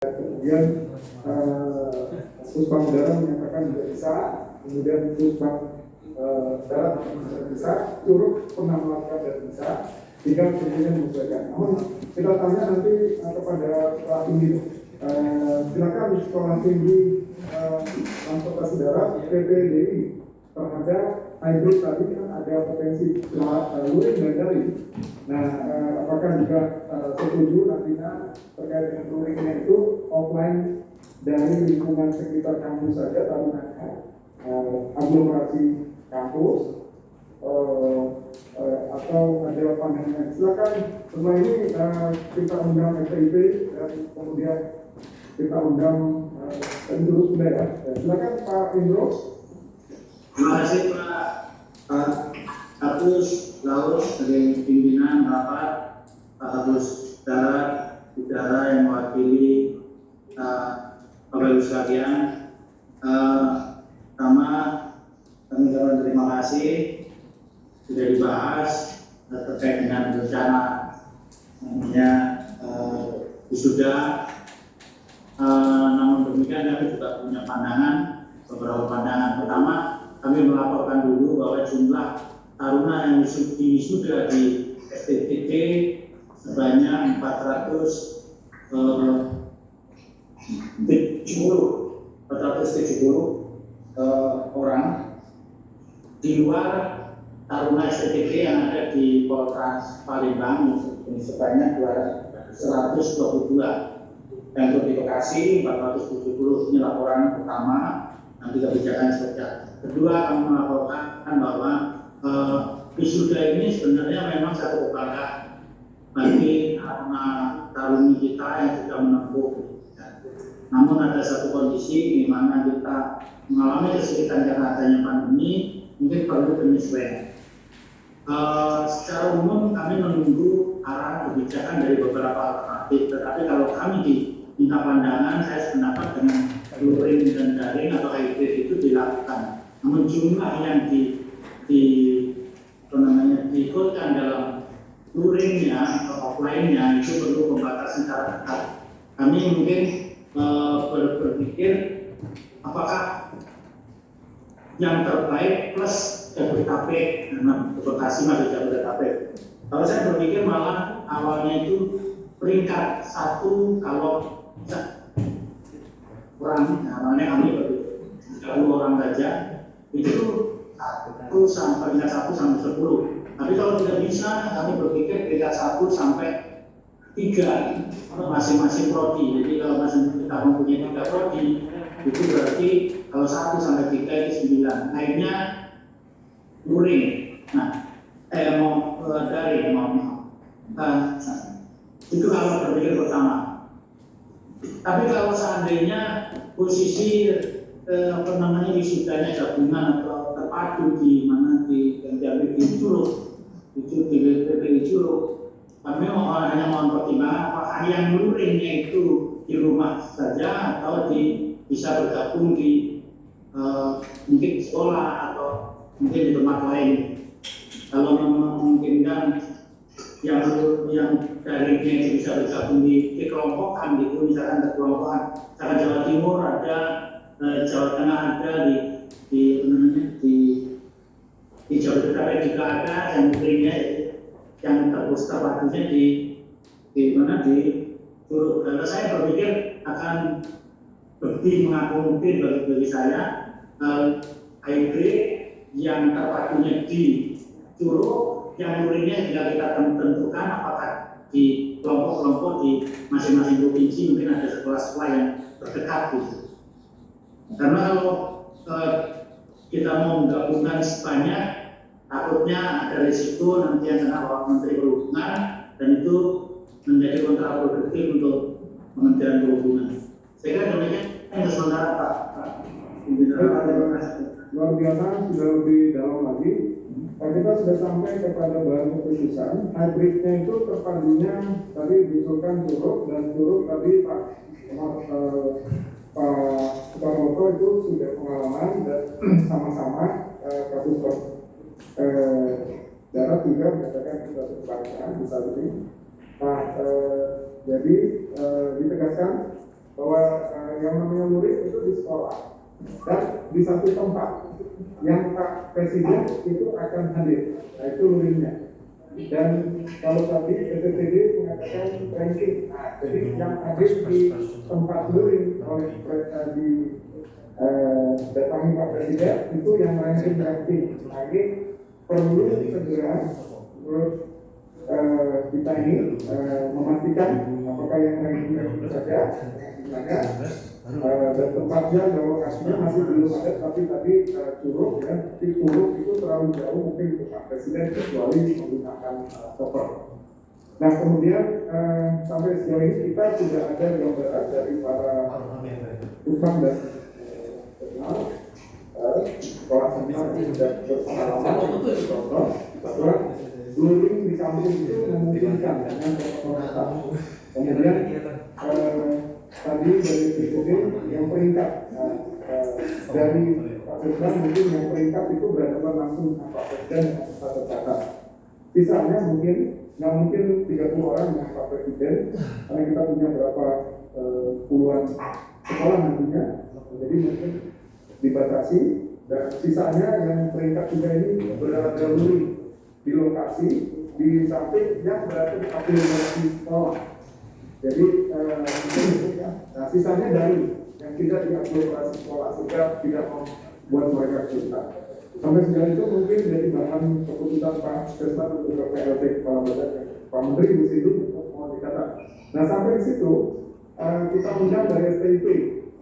kemudian Puspang Udara menyatakan juga bisa, kemudian Puspang Darat juga bisa, Curug pernah melakukan dan bisa, tinggal kemudian menyesuaikan. Namun kita tanya nanti kepada sekolah tinggi, silakan sekolah tinggi transportasi darat PPDI terhadap hybrid tadi kan ada potensi luring dan daring. Nah, apakah juga setuju nantinya terkait dengan luringnya itu offline dari lingkungan sekitar kampus saja, tarunanya aglomerasi kampus, atau ada pandangan? Silakan. Setelah ini kita undang FIP dan kemudian kita undang terus budaya. Silakan Pak Indro. Terima kasih Pak Agus Laus sebagai pimpinan rapat, Pak Agus Darat Udara yang mewakili Bapak Ibu sekalian. Pertama, kami ucapkan terima kasih sudah dibahas terkait dengan rencana namanya wisuda. Namun demikian kami juga punya beberapa pandangan. Pertama, kami melaporkan dulu bahwa jumlah taruna yang wisuda di STTD sebanyak 470 orang di luar taruna STTD yang ada di Polres Palembang sebanyak 122. Dan untuk di Bekasi 470. Ini laporan pertama. Nanti kebijakan seperti kedua, kami melaporkan bahwa wisuda ini sebenarnya memang satu kebanggaan bagi taruni kita yang sudah menempuh. Namun ada satu kondisi di mana kita mengalami kesulitan karena adanya pandemi, mungkin perlu penyesuaian. Secara umum kami menunggu arah kebijakan dari beberapa alternatif, tetapi kalau kami diminta pandangan, saya sependapat dengan luring dan daring atau hybrid itu dilakukan. Namun jumlah yang diikutkan dalam luringnya atau offline-nya itu perlu pembatasan secara ketat. Kami mungkin berpikir apakah yang terbaik plus Jabodetabek, Bekasi masih Jabodetabek. Kalau saya berpikir malah awalnya itu peringkat 1 kalau kurang, awalnya kami berpikir 30 orang saja itu 1 sampai 10. Tapi kalau tidak bisa, kami berpikir peringkat 1 sampai 3 masing-masing prodi. Jadi kalau masing kita mempunyai 3 prodi, itu berarti kalau 1 sampai 3 itu 9. Lainnya luring. Nah, daring, itu kalau berpikir pertama. Tapi kalau seandainya posisi wisudanya gabungan atau terpadu di mana di Curug, itu di PPI Curug, kami hanya mohon pertimbangan apakah yang luringnya itu di rumah saja atau bisa bergabung di mungkin di sekolah atau mungkin di tempat lain. Kalau memungkinkan yang daringnya itu bisa bergabung di kelompokan gitu, misalkan kelompokan, misalkan Jawa Timur ada, Jawa Tengah ada, di Jawa Tengah juga ada yang luringnya yang terpusatnya di Curug. Kalau saya berpikir akan lebih mengakomodir bagi saya hybrid yang terpadunya di Curug, yang luringnya jika kita tentukan apakah di kelompok-kelompok di masing-masing provinsi mungkin ada sekolah-sekolah yang terdekat gitu. Karena kalau kita mau menggabungkan sebanyak, takutnya ada risiko nanti yang kena Pak Menteri Perhubungan dan itu menjadi kontraproduktif untuk Kementerian Perhubungan. Saya kira demikian yang sementara Pak. Luar biasa, sudah lebih dalam lagi. Kita sudah sampai kepada bahan keputusan. Hybridnya itu terpadunya tadi diusulkan Curug, dan Curug tadi Pak Suparwoto itu sudah pengalaman dan sama-sama kasus darat juga menyatakan kita sebenarnya bisa lebih. Nah, jadi ditegaskan bahwa yang namanya luring itu di sekolah dan di satu tempat yang Pak Presiden itu akan hadir. Nah, itu luringnya. Dan kalau tadi BPTD mengatakan ranking, nah, jadi yang hadir di tempat luring oleh datangi Pak Presiden itu yang ranking. Nah, ini perlu segera menurut kita ini memastikan apakah yang ranking itu saja dan tempatnya dan lokasinya masih belum ada, tapi tadi Curug ya, tapi Curug itu terlalu jauh mungkin untuk Pak Presiden kecuali menggunakan koper. Nah kemudian sampai sejauh ini kita sudah ada gambaran dari para Usman dan sekolah seminar sudah berpengalaman contoh bahwa luring di kampung itu memungkinkan dengan protokol. Kemudian tadi dari BPD yang peringkat dari Pak Presiden mungkin yang peringkat itu berhadapan langsung dengan Pak Presiden dengan peserta tercatat. Sisanya mungkin nggak mungkin 30 orang dengan Pak Presiden karena kita punya berapa puluhan sekolah nantinya, jadi mungkin dibatasi dan sisanya yang peringkat 3 ini berada di lokasi di samping yang berada di aplikasi sekolah. Jadi nah sisanya dari yang tidak diaplikasi sekolah sehingga tidak membuat mereka kesulitan. Sampai sejauh itu mungkin dari bahan keputusan Pak Presiden untuk PLT Kepala Badan Pak Menteri Gus Hidup untuk mengatakan. Nah sampai di situ kita undang dari STIP.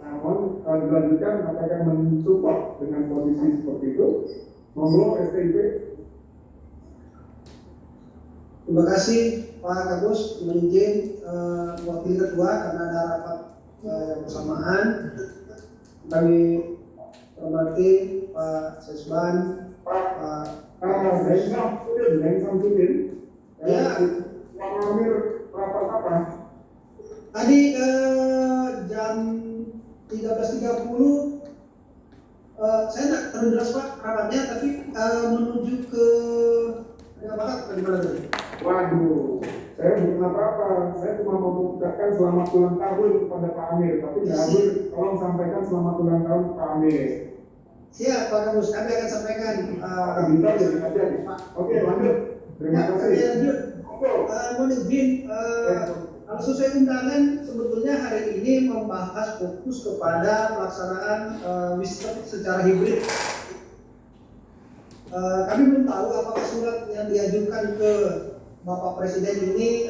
Namun dilanjutkan apakah mensupport dengan posisi seperti itu? Monggo STIP. Terima kasih Pak Agus menizin wakil ketua karena ada rapat yang bersamaan. Kami hormati Pak Sesban, Pak Samsudin. Ya. Pak Amir rapat apa? Tadi jam 13.30 saya tidak terlalu jelas Pak rapatnya, tapi menuju ke mana tadi? Waduh, saya bukan apa-apa. Saya cuma mau mengucapkan selamat ulang tahun kepada Pak Amir. Tapi Pak Amir, tolong sampaikan selamat ulang tahun Pak Amir. Siap Pak Agus, kami akan sampaikan. Bisa ya, aja nih. Oke, lanjut. Terima kasih. Lanjut. Mohon izin, kalau sesuai undangan sebetulnya hari ini membahas fokus kepada pelaksanaan wisata secara hibrid. Kami belum tahu apakah surat yang diajukan ke Bapak Presiden ini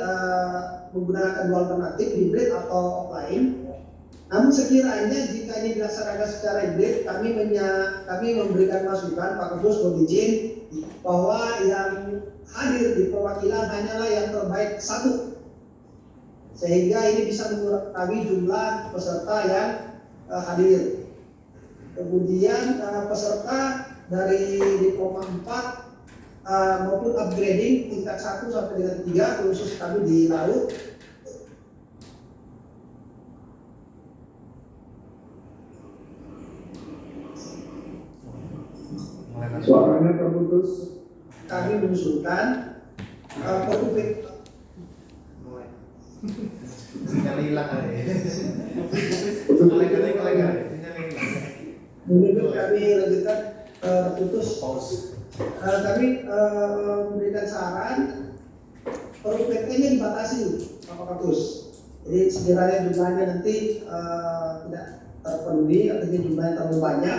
menggunakan dua alternatif, hibrid atau offline. Namun sekiranya jika ini dilaksanakan secara hibrid, kami memberikan masukan Pak Agus mohon izin bahwa yang hadir di perwakilan hanyalah yang terbaik satu, sehingga ini bisa mengurangi jumlah peserta yang hadir. Kemudian peserta dari Diploma 4 maupun upgrading tingkat 1 sampai dengan 3 khusus kami di Laut. Suaranya terputus. Kami mengusulkan perupik. Sinyal hilang ada ya. Mungkin kami lanjutkan putus. Kami memberikan saran perupiknya dibatasi Pak Kapus. Jadi sekiranya jumlahnya nanti tidak terpenuhi, artinya jumlahnya terlalu banyak,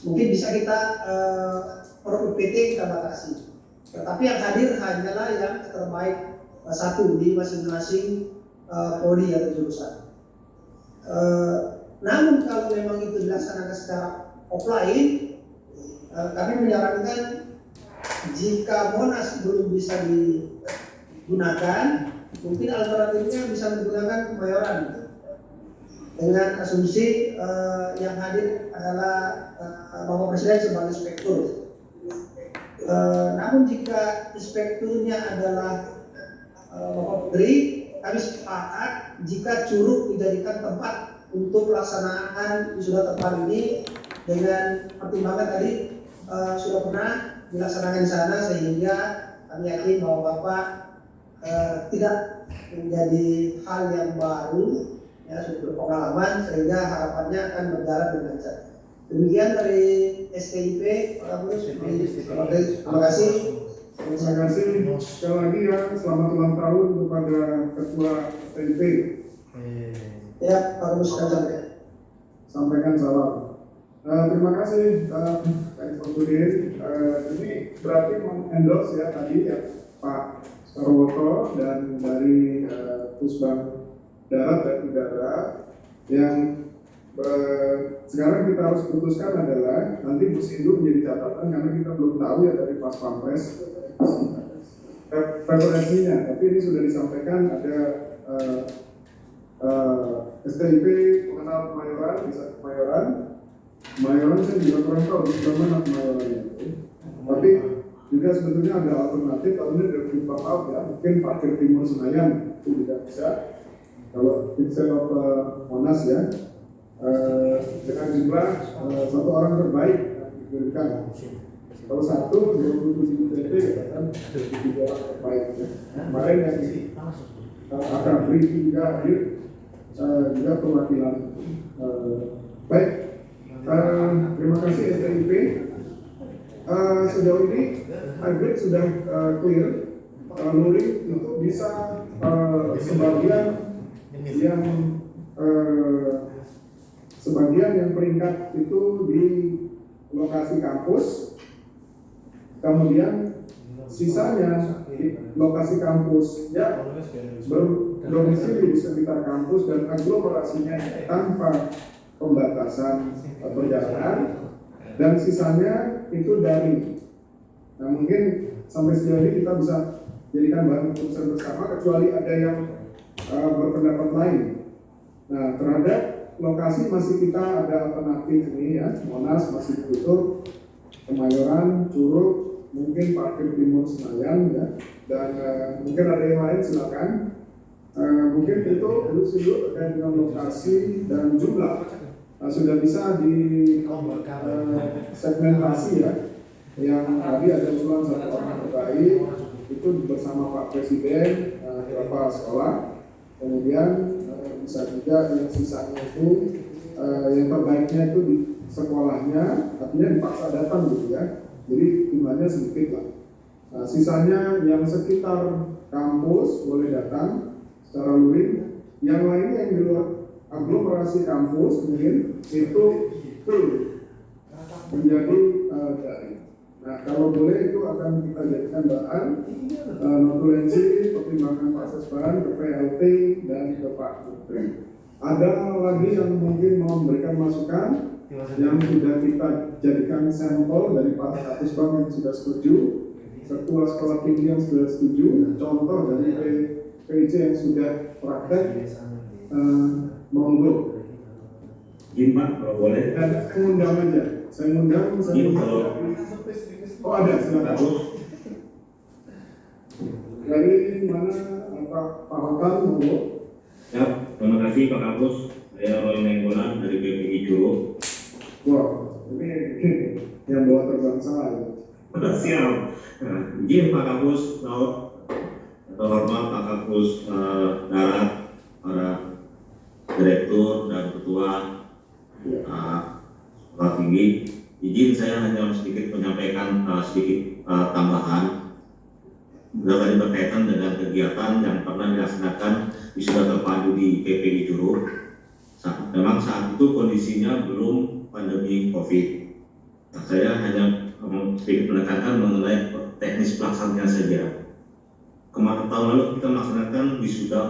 mungkin bisa kita per UPT kita batasi. Tetapi yang hadir hanyalah yang terbaik satu di masing-masing prodi atau jurusan. Namun kalau memang itu dilaksanakan secara offline, kami menyarankan jika Monas belum bisa digunakan, mungkin alternatifnya bisa menggunakan Kemayoran dengan asumsi yang hadir adalah Bapak Presiden sebagai inspektur. Namun jika inspekturnya adalah Bapak Menteri, kami sepakat jika Curug dijadikan tempat untuk pelaksanaan wisuda terpadu ini dengan pertimbangan tadi sudah pernah dilaksanakan di sana, sehingga kami yakin bahwa Bapak tidak menjadi hal yang baru ya sudah berpengalaman sehingga harapannya akan berjalan dengan lancar. Demikian dari STIP, Pak Kapolres. Terima kasih. Terima kasih sekali lagi ya, selamat ulang tahun kepada Ketua STIP. Ya, Pak Kapolres Kajang. Sampaikan salam. Terima kasih Pak Infantudin. Ini berarti mengendorse ya tadi ya Pak Sarwoto dan dari Pusbang Darat dan Udara yang sekarang kita harus putuskan adalah nanti Pusindu menjadi catatan karena kita belum tahu ya dari Pas Pampres preferensinya, tapi ini sudah disampaikan ada STIP pengenal Kemayoran, bisa Kemayoran saya juga kurang tahu di mana Kemayorannya, tapi juga sebetulnya ada alternatif, ini dari Pak Maaf ya, mungkin parkir timur Senayan itu juga bisa kalau instead of Monas ya, dengan jumlah satu orang terbaik yang diberikan. Kalau satu 27 TT katakan 3 orang terbaik ya. Kemarin yang akan beri juga hadir juga perwakilan. Baik, terima kasih STIP. Sejauh ini hybrid sudah clear. Luring itu bisa sebagian yang peringkat itu di lokasi kampus, kemudian sisanya di lokasi kampus ya berdomisili di sekitar kampus dan aglomerasinya tanpa pembatasan atau jalan, dan sisanya itu dari. Nah mungkin sampai sejauh ini kita bisa jadikan bahan keputusan bersama kecuali ada yang berpendapat lain. Nah terhadap lokasi masih kita ada alternatif ini ya, Monas masih ditutup, Kemayoran, Curug, mungkin parkir timur Senayan ya, dan mungkin ada yang lain silakan. Mungkin itu dulu terkait dengan lokasi dan jumlah sudah bisa di segmentasi ya. Yang tadi ada usulan satu orang terbaik itu bersama Pak Presiden beberapa sekolah, kemudian bisa juga yang sisanya itu yang terbaiknya itu di sekolahnya, artinya dipaksa datang gitu ya, jadi jumlahnya sedikit lah. Nah, sisanya yang sekitar kampus boleh datang secara luring, yang lainnya yang di luar aglomerasi kampus mungkin itu full menjadi daring. Nah kalau boleh itu akan kita jadikan bahan notulensi pertimbangan Pak Sesban, ke PLT dan ke Pak Menteri. Ada lagi yang mungkin mau memberikan masukan yang sudah kita jadikan sampel dari Pak Kapusbang yang sudah setuju, ketua sekolah tinggi yang sudah setuju, contoh dari PIC yang sudah praktek, monggo. Jimat kalau boleh. Dan saya ngundang aja, saya ngundang. Oh ada, silakan. Dari mana Pak Hotan, monggo. Ya, terima kasih Pak Kapus. Saya Roy Nenggolan dari BPI Curug. Wow, ini yang bawa terbang salah ya. Siap. Nah, izin Pak Kapus, terhormat Pak Kapus Darat, para direktur dan ketua sekolah tinggi. Izin saya hanya sedikit menyampaikan sedikit tambahan. Tadi berkaitan dengan kegiatan yang pernah dilaksanakan wisuda terpadu di PPI Curug. Memang saat itu kondisinya belum pandemi COVID. Nah, saya hanya sedikit menekankan mengenai teknis pelaksanaannya saja. Kemarin tahun lalu kita melaksanakan wisuda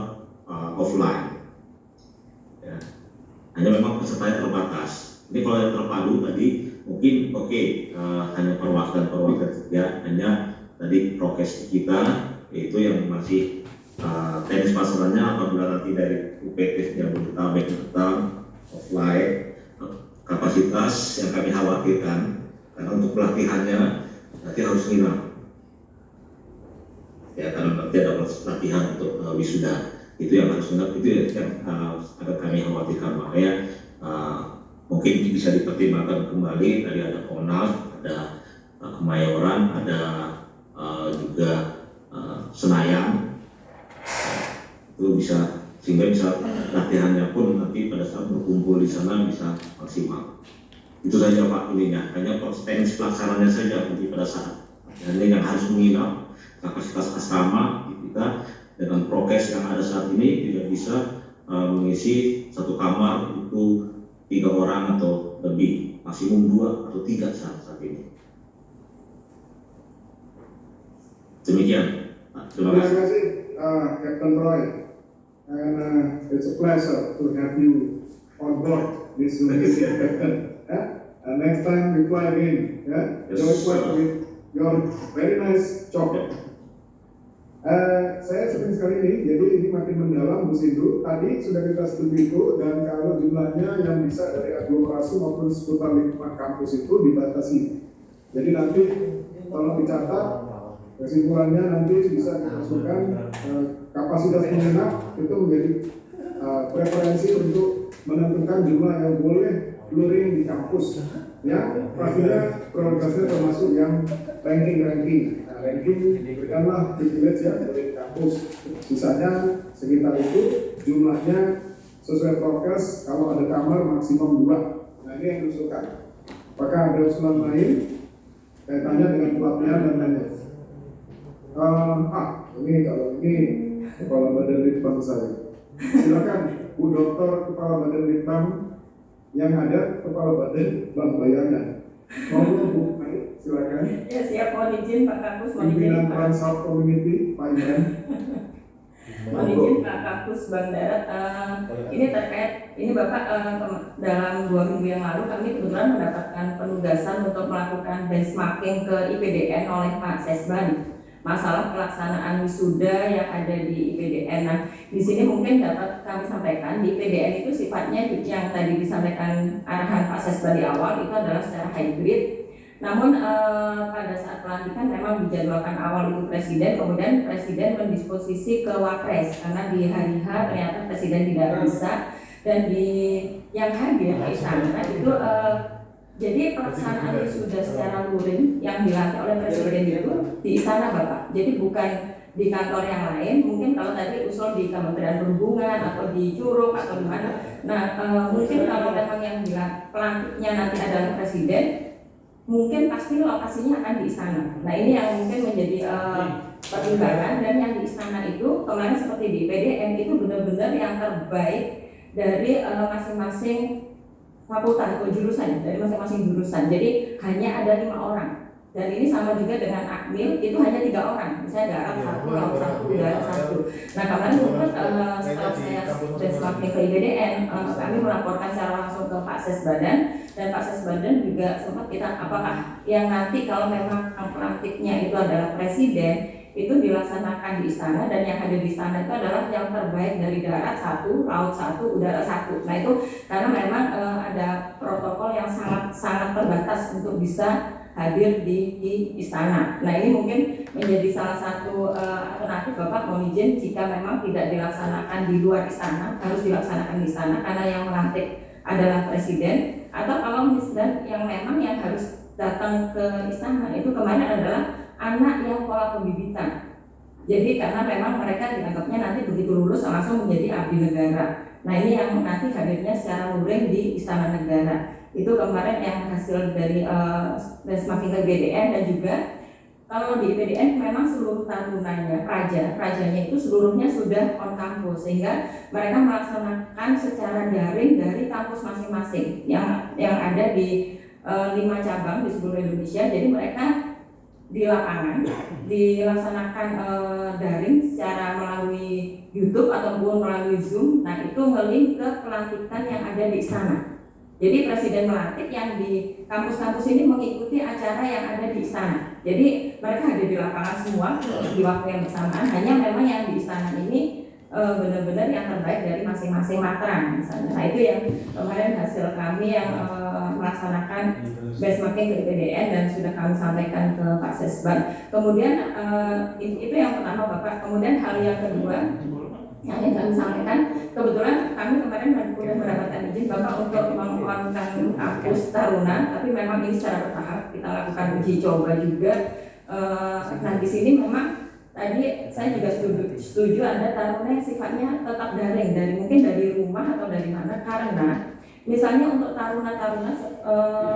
offline. Ya. Hanya memang pesertanya terbatas. Ini kalau yang terpadu tadi mungkin hanya perwakilan saja, hanya tadi prokes kita yaitu yang masih teknis pasarannya apabila nanti dari UPT Jabodetabek tentang offline kapasitas yang kami khawatirkan karena untuk pelatihannya nanti harus nginap ya, karena nanti ada pelatihan untuk wisuda itu yang harus nginap, itu yang agak kami khawatirkan. Makanya mungkin bisa dipertimbangkan kembali. Tadi ada Monas, ada Kemayoran, ada juga Senayan, itu bisa sehingga bisa latihannya pun nanti pada saat berkumpul di sana bisa maksimal. Itu saja Pak ininya, hanya teknis pelaksananya saja nanti pada saat latihannya yang harus menginap kapasitas asrama kita dengan prokes yang ada saat ini tidak bisa mengisi satu kamar itu 3 orang atau lebih, maksimum 2 atau 3 saat ini. Demikian. Terima Terima kasih. kasih, Captain Roy. And it's a pleasure to have you on board this mission. Next time we fly again, Yes, join flight sir. with your very nice chopper. Saya senang sekali nih, jadi ini makin mendalam Bu Sindu. Tadi sudah kita studi itu, dan kalau jumlahnya yang bisa dari aglomerasi maupun seputar lingkungan kampus itu dibatasi. Jadi nanti tolong dicatat, kesimpulannya nanti bisa dimasukkan kapasitas menginap itu menjadi preferensi untuk menentukan jumlah yang boleh luring di kampus. Ya, pastinya prioritasnya termasuk yang ranking. Ranking berikanlah privilege ya dari kampus. Sisanya sekitar itu jumlahnya sesuai prokes. Kalau ada kamar maksimum 2. Nah ini yang diusulkan. Apakah ada usulan lain kaitannya dengan pelatihan dan lainnya? Ini kalau ini kepala badan litbang saya. Silakan Bu Dokter kepala badan litbang yang ada kepala badan Bank Bayangan. Mau Bu, ayo silakan. Ya siap, mohon izin Pak Kapus, mohon izin Pimpinan Pak. Transalt Community, Pak Iman. Mohon izin Pak Kapus Bank Darat. Ini terkait, ini Bapak dalam 2 minggu yang lalu kami kebetulan mendapatkan penugasan untuk melakukan benchmarking ke IPDN oleh Pak Sesban. Masalah pelaksanaan wisuda yang ada di IPDN. Nah, di sini mungkin dapat kami sampaikan di IPDN itu sifatnya yang tadi disampaikan arahan Pak Sesban di awal itu adalah secara hybrid. Namun pada saat pelantikan memang dijadwalkan awal itu presiden, kemudian presiden mendisposisi ke wapres karena di hari H ternyata presiden tidak bisa, dan di yang hadir di sana itu jadi pelaksanaan wisuda secara luring yang dilatih oleh presiden itu di istana Bapak. Jadi bukan di kantor yang lain. Mungkin kalau tadi usul di Kementerian Perhubungan atau di Curug atau di mana. Nah mungkin kalau memang yang pelantiknya nanti adalah presiden, mungkin pasti lokasinya akan di istana. Nah ini yang mungkin menjadi pertimbangan, dan yang di istana itu kemarin seperti di PDN itu benar-benar yang terbaik dari masing-masing fakultas atau jurusan, dari masing-masing jurusan. Jadi hanya ada 5 orang. Dan ini sama juga dengan Akmil, itu hanya 3 orang. Misalnya darat 1, laut 1, darat 1. Nah kemarin sempat setelah saya benchmarking ke IPDN, kami melaporkan secara langsung ke Pak Sesbadan, dan Pak Sesbadan juga sempat kita apakah yang nanti kalau memang pelantiknya itu adalah presiden, itu dilaksanakan di istana, dan yang hadir di istana itu adalah yang terbaik dari darat 1, laut 1, udara 1. Nah itu karena memang ada protokol yang sangat terbatas untuk bisa hadir di istana. Nah ini mungkin menjadi salah satu alternatif Bapak, mohon izin jika memang tidak dilaksanakan di luar istana, harus dilaksanakan di istana karena yang melantik adalah presiden, atau kalau misalnya yang memang yang harus datang ke istana itu kemarin adalah anak yang pola pembibitan. Jadi karena memang mereka dianggapnya nanti begitu lulus langsung menjadi abdi negara. Nah ini yang nanti hadirnya secara luring di Istana Negara. Itu kemarin yang hasil dari benchmarking ke IPDN, dan juga kalau di IPDN memang seluruh tarunanya, prajanya itu seluruhnya sudah on kampus, sehingga mereka melaksanakan secara daring dari kampus masing-masing yang ada di 5 cabang di seluruh Indonesia. Jadi mereka di lapangan dilaksanakan daring secara melalui YouTube ataupun melalui Zoom. Nah itu nge-link ke pelantikan yang ada di istana. Jadi presiden melantik yang di kampus-kampus ini mengikuti acara yang ada di istana. Jadi mereka hadir di lapangan semua di waktu yang bersamaan. Hanya memang yang di istana ini benar-benar yang terbaik dari masing-masing matra misalnya. Nah itu yang kemarin hasil kami yang melaksanakan benchmarking ke IPDN dan sudah kami sampaikan ke Pak Sesban. Kemudian itu yang pertama Bapak. Kemudian hal yang kedua yang kami sampaikan, kebetulan kami kemarin sudah mendapatkan izin Bapak untuk mengembangkan kampus Taruna, tapi memang ini secara bertahap kita lakukan uji coba juga. Nah di sini memang tadi saya juga setuju ada taruna yang sifatnya tetap daring, mungkin dari rumah atau dari mana, karena misalnya untuk taruna-taruna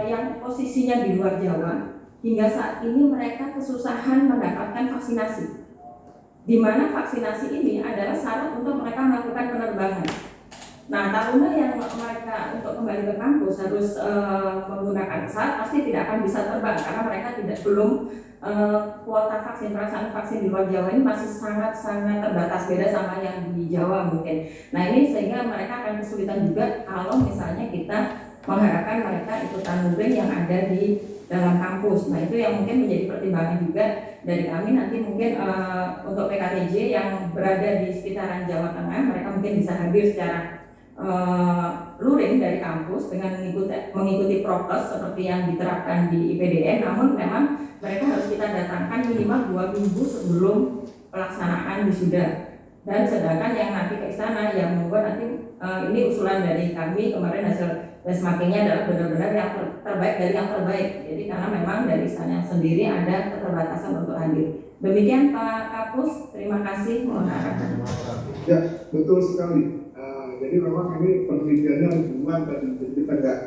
yang posisinya di luar Jawa, hingga saat ini mereka kesusahan mendapatkan vaksinasi, di mana vaksinasi ini adalah syarat untuk mereka melakukan penerbangan. Nah, taruna yang mereka untuk kembali ke kampus harus menggunakan pesawat pasti tidak akan bisa terbang karena mereka belum kuota vaksin, perasaan vaksin di luar Jawa ini masih sangat-sangat terbatas, beda sama yang di Jawa mungkin. Nah, ini sehingga mereka akan kesulitan juga kalau misalnya kita mengharapkan mereka ikutan mudik yang ada di dalam kampus. Nah, itu yang mungkin menjadi pertimbangan juga dari kami. Nanti mungkin untuk PKTJ yang berada di sekitaran Jawa Tengah, mereka mungkin bisa hadir secara luring dari kampus dengan mengikuti prokes seperti yang diterapkan di IPDN. Namun memang mereka harus kita datangkan minimal 2 minggu sebelum pelaksanaan wisuda. Dan sedangkan yang nanti ke istana yang monggo nanti ini usulan dari kami kemarin hasil benchmarkingnya adalah benar-benar yang terbaik dari yang terbaik. Jadi karena memang dari istana sendiri ada keterbatasan untuk hadir. Demikian Pak Kapus, terima kasih. Mohon arahan. Ya, betul sekali. Jadi memang ini penelitiannya hubungan dan kita nggak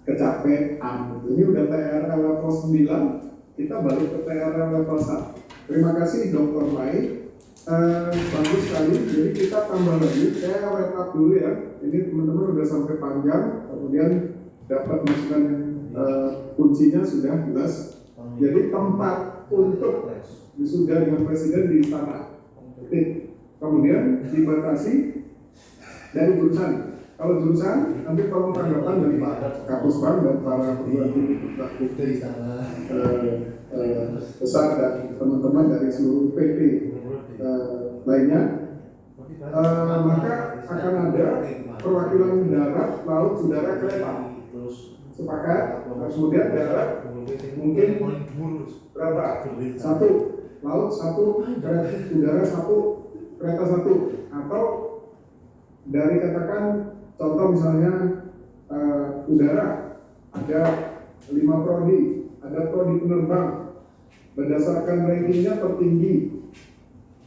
kecapean. Ini udah TRL level 9, kita balik ke TRL level 1. Terima kasih Dr. Mai. Bagus sekali. Jadi kita tambah lagi. Saya recap dulu ya. Ini teman-teman udah sampai panjang. Kemudian dapat masukan kuncinya sudah jelas. Jadi tempat untuk wisuda dengan presiden di istana. Kemudian dibatasi dari jurusan. Kalau jurusan nanti tolong tanggapan dari Pak Kapus Bank dan para perguruan tinggi besar dan teman-teman dari seluruh PT lainnya, maka akan ada perwakilan darat, laut, udara, kereta. Sepakat? Kemudian darat mungkin berapa? 1 laut, 1 kereta, udara 1 kereta 1, atau dari katakan contoh misalnya udara ada 5 prodi, ada prodi penerbang berdasarkan rankingnya tertinggi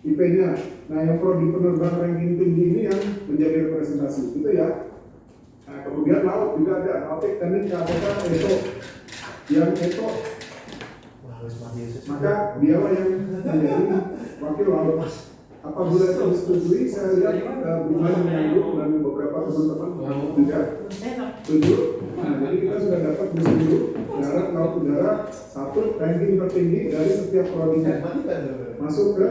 IP-nya. Nah, yang prodi penerbang ranking tinggi ini yang menjadi representasi itu ya. Nah, kemudian laut juga ada nautik, teknik, KPK, eto. Yang eto maka dialah yang menjadi wakil laut. Apabila itu disetujui, saya lihat Buman menyambung dan beberapa teman-teman juga setuju. Nah, jadi kita sudah dapat setuju darat, laut, udara 1 ranking tertinggi dari setiap prodinya masuk ke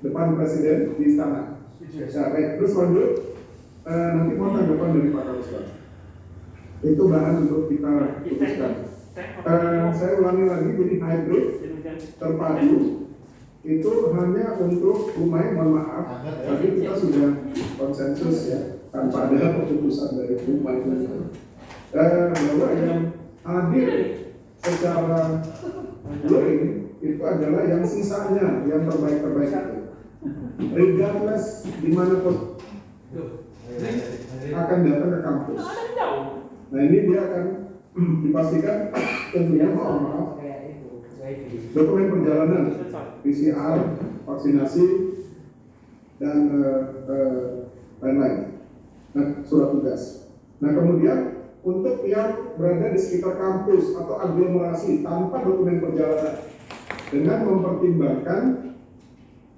depan presiden di istana. Nah, baik, terus lanjut. Nanti mau tanggapan dari Pak Kapus. Itu bahan untuk kita putuskan. Saya ulangi lagi, jadi hybrid terpadu itu hanya untuk Bumai, mohon maaf, tadi kita sudah konsensus ya, tanpa ada keputusan dari Bumai bahwa yang hadir secara luring itu adalah yang sisanya, yang terbaik-terbaik itu. Regardless dimanapun akan datang ke kampus. Nah, ini dia akan dipastikan tentunya mohon maaf dokumen perjalanan, PCR, vaksinasi, dan lain-lain. Nah, surat tugas. Nah, kemudian untuk yang berada di sekitar kampus atau aglomerasi tanpa dokumen perjalanan dengan mempertimbangkan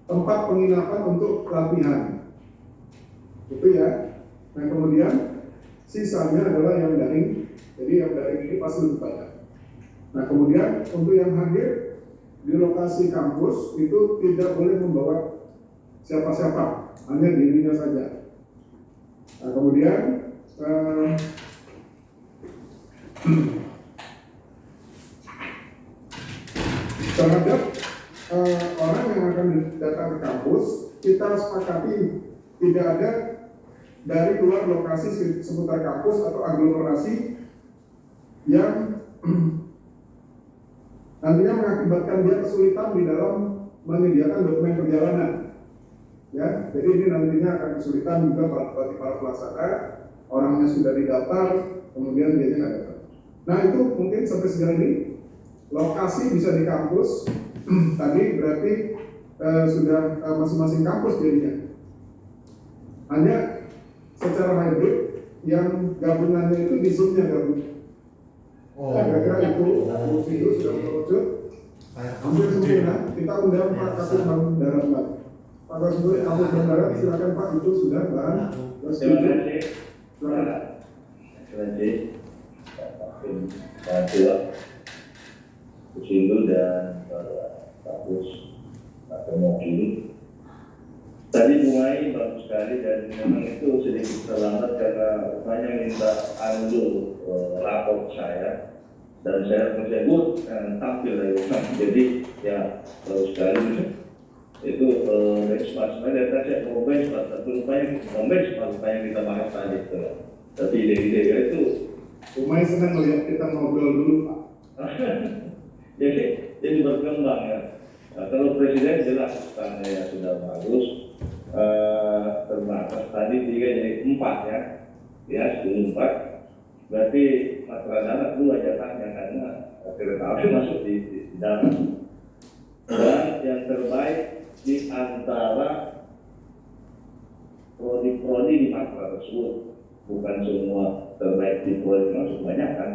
tempat penginapan untuk latihan. Itu ya. Nah, kemudian sisanya adalah yang daring. Jadi yang daring ini pasti lebih banyak. Nah, kemudian untuk yang hadir di lokasi kampus itu tidak boleh membawa siapa-siapa, hanya dirinya saja. Nah, kemudian terhadap orang yang akan datang ke kampus, kita sepakati tidak ada dari luar lokasi seputar kampus atau aglomerasi yang nantinya mengakibatkan dia kesulitan di dalam menyediakan dokumen perjalanan. Ya, jadi ini nantinya akan kesulitan juga bagi para pelaksana, orangnya sudah didaftar, kemudian dia nggak datang. Nah, itu mungkin sampai sejauh ini lokasi bisa di kampus. Tadi berarti sudah masing-masing kampus jadinya. Hanya secara hybrid yang gabungannya itu di Zoom-nya gabung. Kira-kira itu sudah mengerucut. Hampir sempurna. Kita undang Pak Kapus Bang Darat Pak. Pak Kapus Bang Darat, silakan Pak, itu sudah bahan. Terima kasih. Terima kasih. Pak Kusindul dan Pak Kapus Mewakili. Tadi mulai bagus sekali dan memang itu sedikit terlambat karena rupanya minta undur lapor saya dan saya menyebut tampil dari rumah. Jadi ya bagus sekali itu benchmark. Sebenarnya saya mau benchmark, tapi rupanya yang kita bahas tadi itu. Tapi ide-ide itu Umay senang melihat kita ngobrol dulu Pak. jadi berkembang ya. Nah, kalau presiden jelas standarnya sudah bagus, terbatas tadi 3 jadi 4 ya 10 4. Berarti Matra Darat 2 jatahnya karena kereta api masuk di darat. Dan yang terbaik di antara prodi-prodi di Matra tersebut, bukan semua terbaik di prodi masuk banyak kan.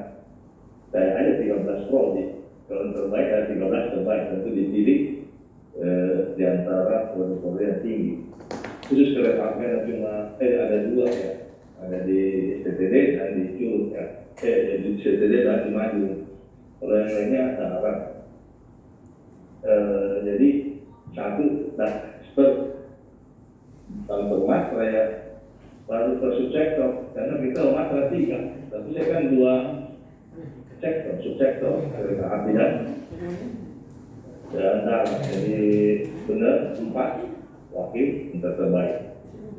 Saya ada 13 prodi. Kalau terbaik ada 13 terbaik, tentu dipilih di antara prodi-prodi yang tinggi. Khusus kereta api ada cuma ada 2 ya, ada di STTD dan di Curug ya, di STTD dan di Madiun. Kalau yang lainnya darat. Jadi satu per Matra ya, baru per subsektor karena kita Matra 3, tapi saya kan 2 subsektor kereta api dan darat. Jadi benar 4 wakil yang terbaik.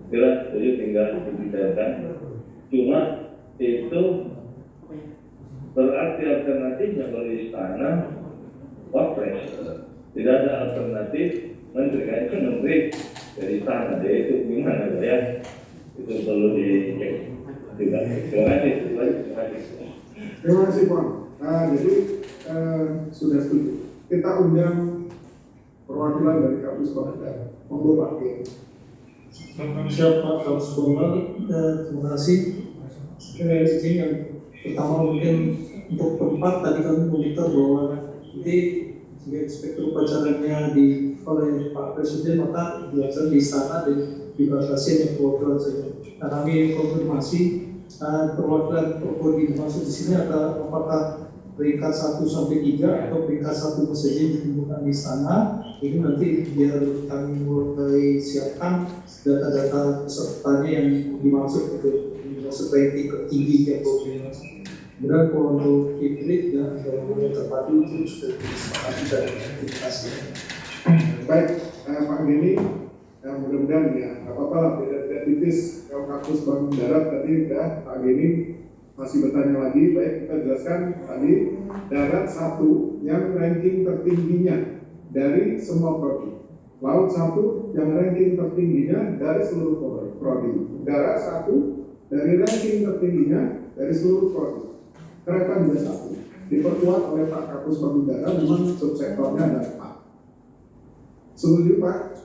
Kira jadi tinggal dibicarakan. Cuma itu berarti alternatifnya kalau istana Wapres. Tidak ada alternatif menteri, kan menteri dari istana. Jadi itu gimana ya? Itu perlu dicek juga. Terima kasih. Terima kasih Pak. Jadi sudah setuju. Kita undang perwakilan dari Kapus Bang Darat. Monggo Pak. Siap Pak Kapus Bang Darat. Terima kasih. Izin yang pertama mungkin untuk tempat tadi kami meminta bahwa nanti sebagai inspektur upacaranya oleh Pak Presiden maka dilaksanakan di istana dan dibatasi yang perwakilan saja. Nah, kami konfirmasi perwakilan prodi dimaksud di sini adalah apakah peringkat 1 sampai 3 atau peringkat 1 saja yang ditemukan di istana. Ini nanti biar kami mulai siapkan data-data pesertanya yang dimaksud itu ranking tertinggi yang boleh. Kemudian kalau untuk hibrid dan yang terpadu itu sudah disepakati dari aktivitas. Baik, Pak Denny, mudah-mudahan ya, apa-apa lah, beda-beda tipis. Kalau Kapus Bang Darat tadi udah, Pak Denny masih bertanya lagi. Baik, kita jelaskan tadi darat 1 yang ranking tertingginya dari semua prodi, laut 1 yang ranking tertingginya dari seluruh prodi, darat 1 dari ranking tertingginya dari seluruh prodi. Kereta juga 1 diperkuat oleh Pak Kapus Bang Darat, memang subsektornya ada 4. Setuju Pak?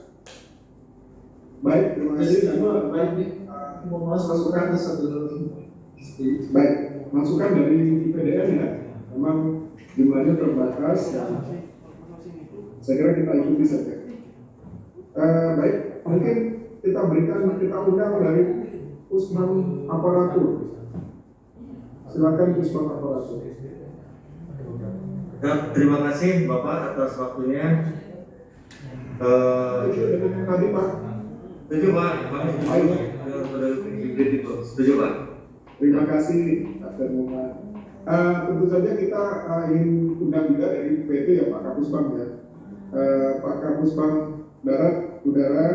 Baik, terima kasih. Baik, mau masukan Baik, masukan dari PDN ya, memang jumlahnya terbatas dan saya kira kita ikuti saja. Baik, mungkin kita undang dari Pusbang Aparatur. Silakan Pusbang Aparatur. Terima kasih Bapak atas waktunya. Tadi Pak. Setuju Pak. Setuju Pak. Terima kasih Dr. Muhammad. Tentu saja kita ingin undang juga dari PT ya Pak Kapus Bang ya. Pak Kapus Bang Darat Udara,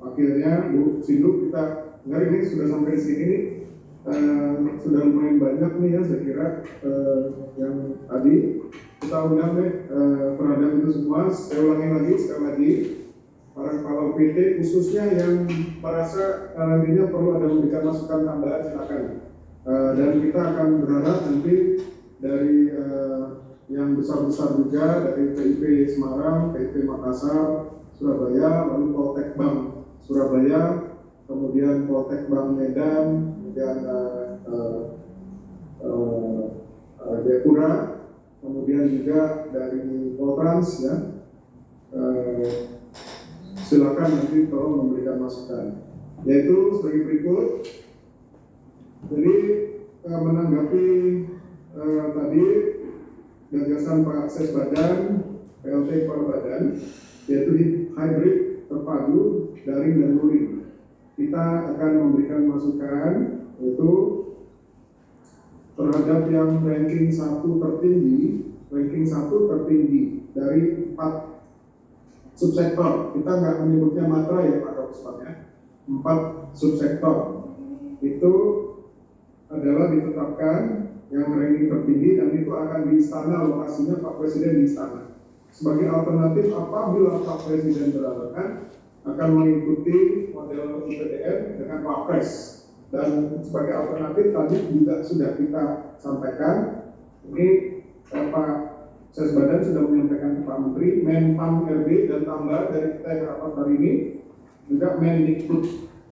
wakilnya Bu Sinduk, kita hari ini sudah sampai di sini nih. Sudah lumayan banyak nih ya saya kira yang tadi kita undang deh terhadap itu semua. Saya ulangi sekali lagi para kepala PT khususnya yang merasa nantinya perlu ada memberikan masukan tambahan silakan. Dan kita akan berharap nanti dari yang besar-besar juga dari PIP Semarang, PIP Makassar, Surabaya, lalu Poltek Bank Surabaya, kemudian Poltek Bank Medan, kemudian Jayapura, kemudian juga dari Poltrans ya. Silakan nanti tolong memberikan masukan. Yaitu sebagai berikut. Jadi menanggapi tadi gagasan Pak Sesbadan, PLT Kepala Badan, yaitu hybrid terpadu daring dan luring. Kita akan memberikan masukan yaitu terhadap yang ranking 1 tertinggi dari 4 subsektor. Kita nggak menyebutnya matra ya Pak Kapuspan ya. 4 subsektor itu adalah ditetapkan yang ranking tertinggi dan itu akan di istana, lokasinya Pak Presiden di istana. Sebagai alternatif apabila Pak Presiden berhalangan akan mengikuti model IPDN dengan Wapres. Dan sebagai alternatif tadi juga sudah kita sampaikan, ini Pak Sesbadan sudah menyampaikan ke Pak Menteri, Menpan RB dan tambah dari kita yang rapat hari ini juga Mendikbud